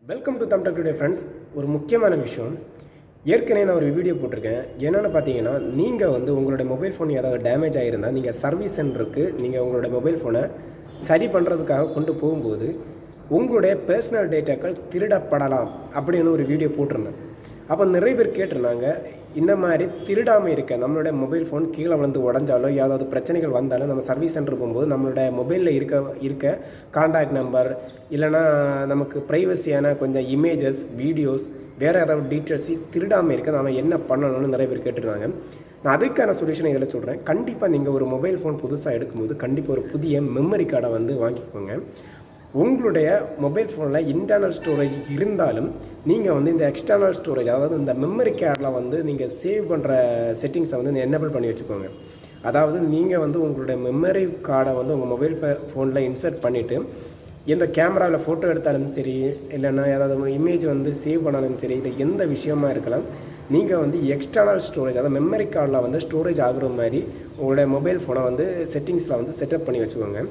Welcome to Tamil today friends. ஒரு முக்கியமான விஷயம், ஏற்கனவே நான் ஒரு வீடியோ போட்டிருக்கேன். என்னென்னு பார்த்தீங்கன்னா, நீங்கள் வந்து உங்களுடைய மொபைல் ஃபோன் ஏதாவது டேமேஜ் ஆகிருந்தால் நீங்கள் சர்வீஸ் சென்டருக்கு நீங்கள் உங்களுடைய மொபைல் ஃபோனை சரி பண்ணுறதுக்காக கொண்டு போகும்போது உங்களுடைய பர்சனல் டேட்டாக்கள் திருடப்படலாம் அப்படின்னு ஒரு வீடியோ போட்டிருந்தேன். அப்போ நிறைய பேர் கேட்டிருந்தாங்க, இந்த மாதிரி திருடாமல் இருக்க நம்மளுடைய மொபைல் ஃபோன் கீழே வந்து உடஞ்சாலோ ஏதாவது பிரச்சனைகள் வந்தாலும் நம்ம சர்வீஸ் சென்டர் போகும்போது நம்மளுடைய மொபைலில் இருக்க காண்டாக்ட் நம்பர் இல்லைனா நமக்கு ப்ரைவசியான கொஞ்சம் இமேஜஸ் வீடியோஸ் வேறு ஏதாவது டீட்டெயில்ஸ் திருடாமல் இருக்க நம்ம என்ன பண்ணணும்னு நிறைய பேர் கேட்டிருந்தாங்க. நான் அதுக்கான சொல்யூஷனை இதில் சொல்கிறேன். கண்டிப்பாக நீங்கள் ஒரு மொபைல் ஃபோன் புதுசாக எடுக்கும்போது கண்டிப்பாக ஒரு புதிய மெமரி கார்டை வந்து வாங்கிக்கோங்க. உங்களுடைய மொபைல் ஃபோனில் இன்டர்னல் ஸ்டோரேஜ் இருந்தாலும் நீங்கள் வந்து இந்த எக்ஸ்டர்னல் ஸ்டோரேஜ், அதாவது இந்த மெமரி கார்டில் வந்து நீங்கள் சேவ் பண்ணுற செட்டிங்ஸை வந்து எனேபிள் பண்ணி வச்சுக்கோங்க. அதாவது நீங்கள் வந்து உங்களுடைய மெமரி கார்டை வந்து உங்கள் மொபைல் ஃபோனில் இன்சர்ட் பண்ணிவிட்டு எந்த கேமராவில் ஃபோட்டோ எடுத்தாலும் சரி, இல்லைன்னா ஏதாவது இமேஜ் வந்து சேவ் பண்ணாலும் சரி, இல்லை எந்த விஷயமா இருக்கலாம், நீங்கள் வந்து எக்ஸ்டர்னல் ஸ்டோரேஜ், அதாவது மெமரி கார்டில் வந்து ஸ்டோரேஜ் ஆகுற மாதிரி உங்களுடைய மொபைல் ஃபோனை வந்து செட்டிங்ஸில் வந்து செட்டப் பண்ணி வச்சுக்கோங்க.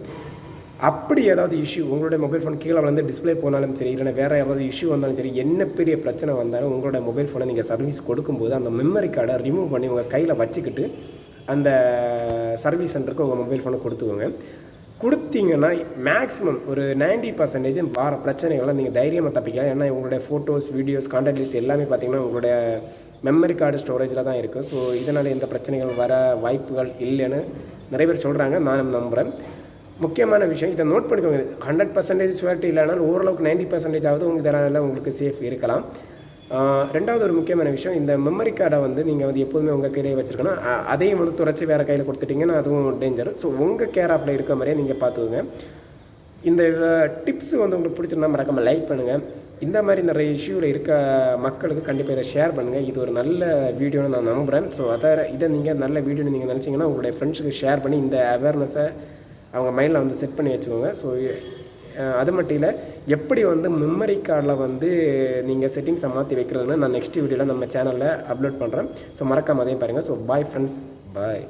அப்படி ஏதாவது இஷ்யூ உங்களுடைய மொபைல் ஃபோன் கீழே வந்து டிஸ்பிளே போனாலும் சரி, இல்லைனா வேறு ஏதாவது இஷ்யூ வந்தாலும் சரி, என்ன பெரிய பிரச்சனை வந்தாலும் உங்களோட மொபைல் ஃபோனை நீங்கள் சர்வீஸ் கொடுக்கும்போது அந்த மெமரி கார்டை ரிமூவ் பண்ணி உங்கள் கையில் வச்சுக்கிட்டு அந்த சர்வீஸ் சென்டருக்கு உங்கள் மொபைல் ஃபோனை கொடுத்தீங்கன்னா மேக்ஸிமம் ஒரு 90% வார பிரச்சனைகள்லாம் நீங்கள் தைரியமாக தப்பிக்கலாம். ஏன்னா உங்களுடைய ஃபோட்டோஸ், வீடியோஸ், கான்டாக்ட் லிஸ்ட் எல்லாமே பார்த்திங்கன்னா உங்களுடைய மெமரி கார்டு ஸ்டோரேஜில் தான் இருக்குது. ஸோ இதனால் எந்த பிரச்சனைகள் வர வாய்ப்புகள் இல்லைன்னு நிறைய பேர் சொல்கிறாங்க, நானும் நம்புகிறேன். முக்கியமான விஷயம், இதை நோட் பண்ணிக்கோங்க. 100% ஷுவரிட்டி இல்லைனாலும் ஓரளவுக்கு 90% ஆகுது இதனால் உங்களுக்கு சேஃப் இருக்கலாம். ரெண்டாவது ஒரு முக்கியமான விஷயம், இந்த மெமரி கார்டை வந்து நீங்கள் வந்து எப்போதுமே உங்கள் கையிலே வச்சுருக்கணும். அதையும் வந்து துடைச்சி வேறு கையில் கொடுத்துட்டிங்கன்னா அதுவும் டேஞ்சர். ஸோ உங்கள் கேர் ஆஃபில் இருக்க மாதிரியே நீங்கள் பார்த்துக்கோங்க. இந்த டிப்ஸ் வந்து உங்களுக்கு பிடிச்சிருந்தா மறக்காமல் லைக் பண்ணுங்கள். இந்த மாதிரி நிறைய இஷ்யூவில் இருக்க மக்களுக்கு கண்டிப்பாக இதை ஷேர் பண்ணுங்கள். இது ஒரு நல்ல வீடியோன்னு நான் நம்புகிறேன். ஸோ இதை நீங்கள் நல்ல வீடியோன்னு நீங்கள் நினச்சிங்கன்னா உங்களுடைய ஃப்ரெண்ட்ஸுக்கு ஷேர் பண்ணி இந்த அவேர்னஸை அவங்க மைண்டில் வந்து செட் பண்ணி வச்சுக்கோங்க. ஸோ அது மட்டும் இல்லை, எப்படி வந்து மெமரி கார்டில் வந்து நீங்கள் செட்டிங்ஸை மாற்றி வைக்கிறதுன்னு நான் நெக்ஸ்ட் வீடியோவில் நம்ம சேனலில் அப்லோட் பண்ணுறேன். ஸோ மறக்காம அதையும் பாருங்கள். ஸோ பாய் ஃப்ரெண்ட்ஸ், பாய்.